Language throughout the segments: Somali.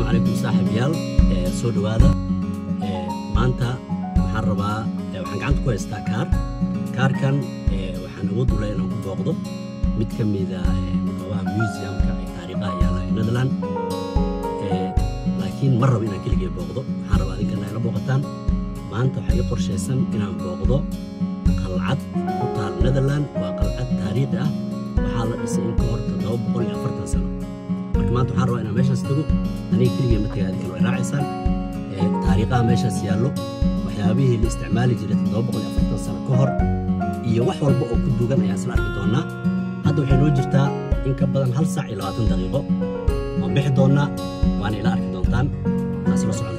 عليكم صاحبيال soo dhawaada maanta waxaan rabaa waxaan gacanta ku haystaa kaarkan waxaan awood u leeyahay inaan ku booqdo mid ka mid ah goobaha museumka ee taariikhaha yaala ee Netherland laakiin mar rabo inaan kaliya booqdo waxaan rabaa idinka inay la booqataan maanta waxay qorsheysan inaan booqdo qalcad ku taal Netherland waa qalcad taariikhi ah waxaa la dhisay in ka hor 740 sano marka maanta waxaan rabaa inaan meeshaas tago aniga kaliya ma tagay adinka way raacaysaan taariikhaha meeshaas yaallo waxyaabihii la isticmaali jiray 740 sano ka hor iyo wax walba oo ku duugan ayaan isla arki doonaa hadda waxay noo jirtaa in ka badan 1 saac iyo 20 daqiiqo waan bixi doonaa waana ila arki doontaan taas la socon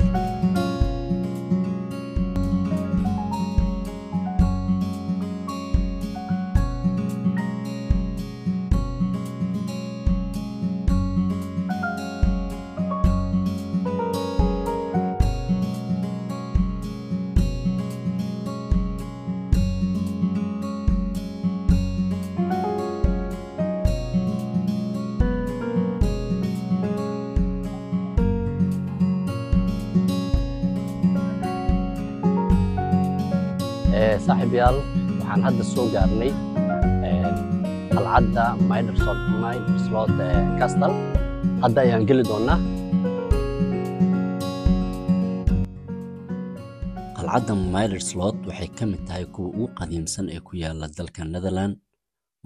صاحبيال waxaan hadda soo gaarnay qalcadda Middleslot Castle hadda ayaan gali doonaa qalcadda Middleslot waxay ka mid tahay kuwa ugu qadiimsan ee ku yaala dalka Netherland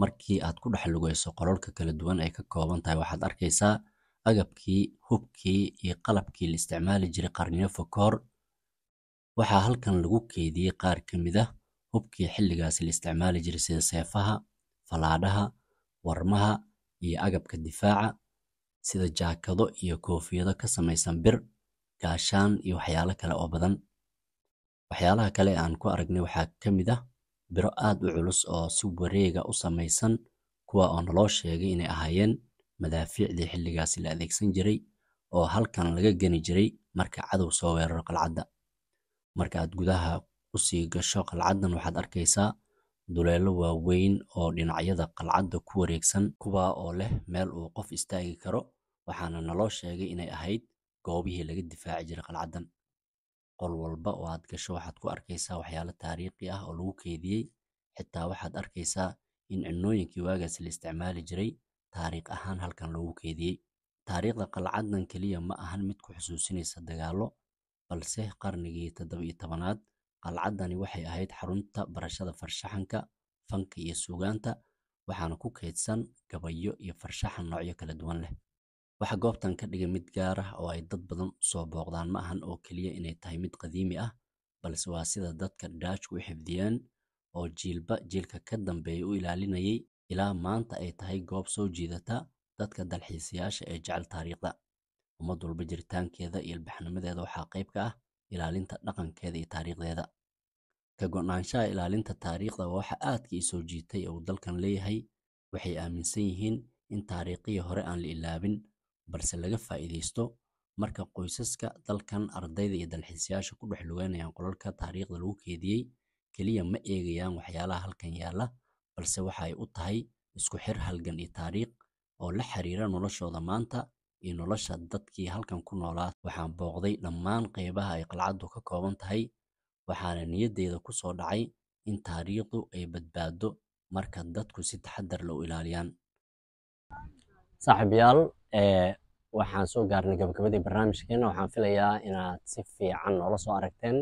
markii aad ku dhex lugayso qolalka kala duwan ay ka kooban tahay waxaad arkaysaa agabkii hubkii iyo qalabkii la isticmaali jiray qarniyo fog waxaa halkan lagu keydiyay qaar ka mid ah hubkii xilligaas la isticmaali jiray sida seefaha, falaadhaha, warmaha iyo agabka difaaca sida jaakado iyo koofiyado ka samaysan bir, gaashaan iyo waxyaalo kale oo badan. waxyaalaha kale aan ku aragnay waxaa ka mid ah biro aad u culus oo si wareega u samaysan kuwa oo naloo sheegay inay ahaayeen madaafiicdii xilligaas la adeegsan jiray oo halkan laga gani jiray marka cadow soo weeraro qalcadda. marka aad gudaha u sii gasho qalcaddan waxaad arkaysaa duleelo waaweyn oo dhinacyada qalcadda ku wareegsan kuwa oo leh meel uu qof istaagi karo waxaana naloo sheegay inay ahayd goobihii laga difaaci jiray qalcaddan. qol walba oo aad gasho waxaad ku arkaysaa waxyaalo taariikhi ah oo lagu keydiyey xitaa waxaad arkaysaa in cunooyinkii waagaas la isticmaali jiray taariikh ahaan halkan lagu keydiyey. taariikhda qalcaddan kaliya ma ahan mid ku xusuusinaysa dagaallo balse qarnigii 17aad qalcaddani waxay ahayd xarunta barashada farshaxanka fanka iyo suugaanta waxaana ku kaydsan gabayo iyo farshaxan noocyo kala duwan leh. waxa goobtan ka dhigay mid gaar ah oo ay dad badan soo booqdaan ma ahan oo kaliya inay tahay mid qadiimi ah balse waa sida dadka Dutch u xifdiyeen oo jiilba jiilka ka dambeeyay u ilaalinayay ilaa maanta ay tahay goob soo jiidata dadka dalxiisayaasha ee jecel taariikhda. ummad walba jiritaankeeda iyo ilbaxnimadeeda waxaa qayb ka ah ilaalinta dhaqankeeda iyo taariikhdeeda. ka go'naanshaha ilaalinta taariikhda waxa aadka soo jiitay oo dalkan leeyahay waxay aaminsan yihiin in taariikhii hore aan la ilaabin balse laga faa'iideysto marka qoysaska dalkan ardayda iyo dalxiisayaasha ku dhex lugeynayaan qolalka taariikhda lagu keediyey kaliya ma eegayaan waxyaalaha halkan yaala balse waxa ay u tahay isku xir halgan iyo taariikh oo la xiriira noloshooda maanta iyo nolosha dadkii halkan ku noolaa. waxaan booqday dhammaan qaybaha ay qalcaddu ka kooban tahay waxaana niyadeyda ku soo dhacay in taariikhdu ay badbaado marka dadku si taxaddar leh u ilaaliyaan. saaxiibayaal waxaan soo gaarnay gabagabadii barnaamijkeena waxaan filayaa inaad si fiican noola soo aragteen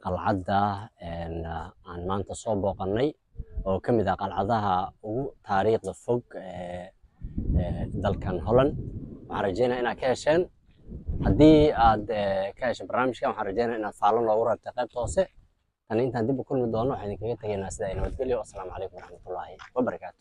qalcadda aan maanta soo booqannay oo ka mid ah qalcadaha ugu taariikhda fog dalkan Holland. waxaan rajeynayaa inaad ka hesheen haddii aad ka heshay barnaamijkan waxaan rajeynayaa inaad faallo loogu rabtay qaybta hoose tan intaan dib u kulmi doono waxaan idinkaga tegaynaa sida ay nabadgelyo. assalaamu calaykum waraxmatullaahi wabarakaatu.